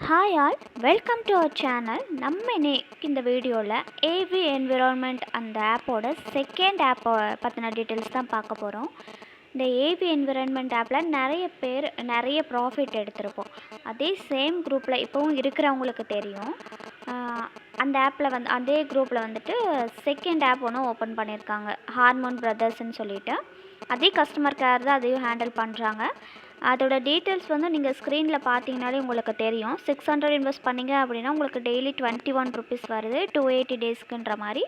Hi all, welcome to our channel. நம்ம இன்னைக்கு இந்த வீடியோவில் ஏவி என்விரான்மெண்ட் அந்த ஆப்போட செகண்ட் ஆப்பை பற்றின டீட்டெயில்ஸ் தான் பார்க்க போகிறோம். இந்த ஏவி என்விரான்மெண்ட் ஆப்பில் நிறைய பேர் நிறைய ப்ராஃபிட் எடுத்திருப்போம். அதே சேம் குரூப்பில் இப்போவும் இருக்கிறவங்களுக்கு தெரியும். அந்த ஆப்பில் அதே குரூப்பில் வந்துட்டு செகண்ட் ஆப் ஒன்று ஓப்பன் பண்ணியிருக்காங்க, ஹார்மோன் பிரதர்ஸ்ன்னு சொல்லிட்டு. அதே கஸ்டமர் கேர் தான் அதையும் ஹேண்டில் பண்ணுறாங்க. அதோட டீட்டெயில்ஸ் நீங்கள் ஸ்க்ரீனில் பார்த்தீங்கனாலே உங்களுக்கு தெரியும். 600 இன்வெஸ்ட் பண்ணிங்க அப்படின்னா உங்களுக்கு டெய்லி 21 ருபீஸ் வருது, 280 டேஸ்க்குன்ற மாதிரி.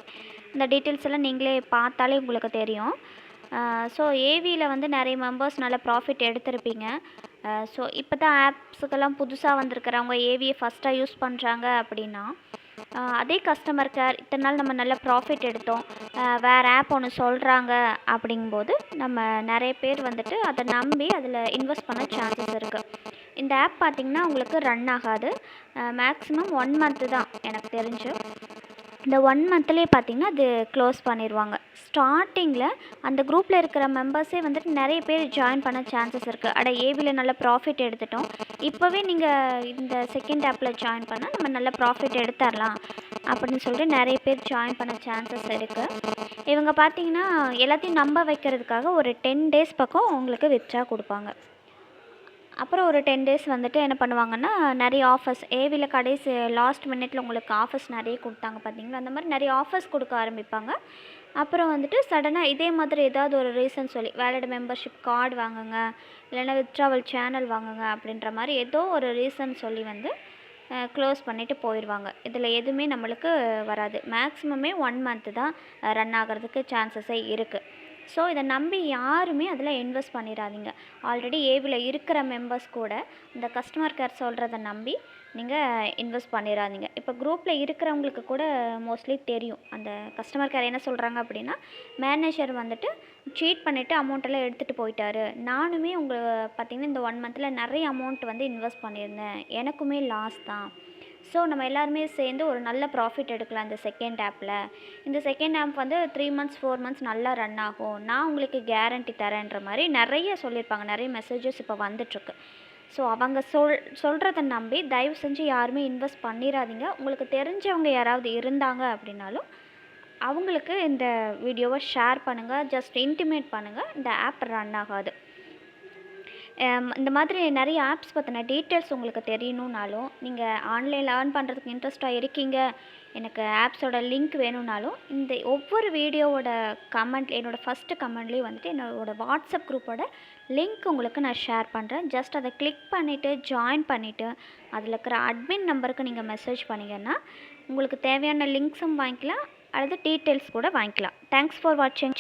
இந்த டீட்டெயில்ஸ் எல்லாம் நீங்களே பார்த்தாலே உங்களுக்கு தெரியும். ஸோ ஏவியில் நிறைய மெம்பர்ஸ் நல்ல ப்ராஃபிட் எடுத்திருப்பீங்க. ஸோ இப்போ தான் ஆப்ஸுக்கெல்லாம் புதுசாக வந்திருக்கிறவங்க ஏவியை ஃபஸ்ட்டாக யூஸ் பண்ணுறாங்க அப்படின்னா, அதே கஸ்டமர் கேர் இத்தனை நாள் நம்ம நல்ல ப்ராஃபிட் எடுத்தோம், வேறு ஆப் ஒன்று சொல்கிறாங்க அப்படிங்கும்போது நம்ம நிறைய பேர் அதை நம்பி அதில் இன்வெஸ்ட் பண்ண சான்சஸ் இருக்குது. இந்த ஆப் பார்த்திங்கன்னா உங்களுக்கு ரன் ஆகாது, மேக்ஸிமம் 1 மந்த்து தான் எனக்கு தெரிஞ்சு. இந்த 1 மந்த்லேயே பார்த்திங்கன்னா அது க்ளோஸ் பண்ணிடுவாங்க. ஸ்டார்டிங்கில் அந்த குரூப்பில் இருக்கிற மெம்பர்ஸே நிறைய பேர் ஜாயின் பண்ண சான்சஸ் இருக்குது. ஏவியில் நல்ல ப்ராஃபிட் எடுத்துட்டோம், இப்போவே நீங்கள் இந்த செகண்ட் ஆப்பில் ஜாயின் பண்ணால் நம்ம நல்ல ப்ராஃபிட் எடுத்துடலாம் அப்படின்னு சொல்லிட்டு நிறைய பேர் ஜாயின் பண்ண சான்சஸ் இருக்குது. இவங்க பார்த்திங்கன்னா எல்லாத்தையும் நம்ப வைக்கிறதுக்காக ஒரு 10 டேஸ் பக்கம் உங்களுக்கு வித்ட்ரா கொடுப்பாங்க. அப்புறம் ஒரு 10 டேஸ் என்ன பண்ணுவாங்கன்னா, நிறைய ஆஃபர்ஸ் ஏவியில் கடைசி லாஸ்ட் மினிட்ல உங்களுக்கு ஆஃபர்ஸ் நிறைய கொடுத்தாங்க பார்த்தீங்களா, அந்த மாதிரி நிறைய ஆஃபர்ஸ் கொடுக்க ஆரம்பிப்பாங்க. அப்புறம் சடனாக இதே மாதிரி ஏதாவது ஒரு ரீசன் சொல்லி வேலிட் மெம்பர்ஷிப் கார்டு வாங்குங்க, இல்லைன்னா வித்ட்ராவல் சேனல் வாங்குங்க அப்படின்ற மாதிரி ஏதோ ஒரு ரீசன் சொல்லி க்ளோஸ் பண்ணிவிட்டு போயிடுவாங்க. இதில் எதுவுமே நம்மளுக்கு வராது. மேக்ஸிமமே 1 மந்த்து தான் ரன் ஆகிறதுக்கு சான்சஸே இருக்குது. ஸோ இதை நம்பி யாருமே அதில் இன்வெஸ்ட் பண்ணிடாதீங்க. ஆல்ரெடி ஏவியில் இருக்கிற மெம்பர்ஸ் கூட இந்த கஸ்டமர் கேர் சொல்கிறத நம்பி நீங்கள் இன்வெஸ்ட் பண்ணிடாதீங்க. இப்போ குரூப்பில் இருக்கிறவங்களுக்கு கூட மோஸ்ட்லி தெரியும் அந்த கஸ்டமர் கேர் என்ன சொல்கிறாங்க அப்படின்னா, மேனேஜர் சீட் பண்ணிவிட்டு அமௌண்ட்டெல்லாம் எடுத்துகிட்டு போயிட்டாரு. நானுமே பார்த்திங்கன்னா இந்த 1 மந்தில் நிறைய அமௌண்ட் இன்வெஸ்ட் பண்ணியிருந்தேன், எனக்குமே லாஸ் தான். ஸோ நம்ம எல்லாருமே சேர்ந்து ஒரு நல்ல ப்ராஃபிட் எடுக்கலாம் இந்த செகண்ட் ஆப்பில். இந்த செகண்ட் ஆப் 3 மந்த்ஸ் 4 மந்த்ஸ் நல்லா ரன் ஆகும், நான் உங்களுக்கு கேரண்டி தரேன்ற மாதிரி நிறைய சொல்லியிருப்பாங்க. நிறைய மெசேஜஸ் இப்போ வந்துட்டுருக்கு. ஸோ அவங்க சொல்கிறத நம்பி தயவு செஞ்சு யாருமே இன்வெஸ்ட் பண்ணிடாதீங்க. உங்களுக்கு தெரிஞ்சவங்க யாராவது இருந்தாங்க அப்படின்னாலும் அவங்களுக்கு இந்த வீடியோவை ஷேர் பண்ணுங்கள், ஜஸ்ட் இன்டிமேட் பண்ணுங்கள், இந்த ஆப் ரன் ஆகாது. இந்த மாதிரி நிறைய ஆப்ஸ் பற்றின டீட்டெயில்ஸ் உங்களுக்கு தெரியணுன்னாலும், நீங்கள் ஆன்லைனில் ஏர்ன் பண்ணுறதுக்கு இன்ட்ரெஸ்ட்டாக இருக்கீங்க, எனக்கு ஆப்ஸோட லிங்க் வேணும்னாலும், இந்த ஒவ்வொரு வீடியோவோட கமெண்ட் என்னோடய ஃபஸ்ட்டு கமெண்ட்லேயும் என்னோடய வாட்ஸ்அப் குரூப்போட லிங்க் உங்களுக்கு நான் ஷேர் பண்ணுறேன். ஜஸ்ட் அதை கிளிக் பண்ணிவிட்டு ஜாயின் பண்ணிவிட்டு அதில் இருக்கிற அட்மின் நம்பருக்கு நீங்கள் மெசேஜ் பண்ணிங்கன்னா உங்களுக்கு தேவையான லிங்க்ஸும் வாங்கிக்கலாம், அல்லது டீட்டெயில்ஸ் கூட வாங்கிக்கலாம். தேங்க்ஸ் ஃபார் வாட்சிங்.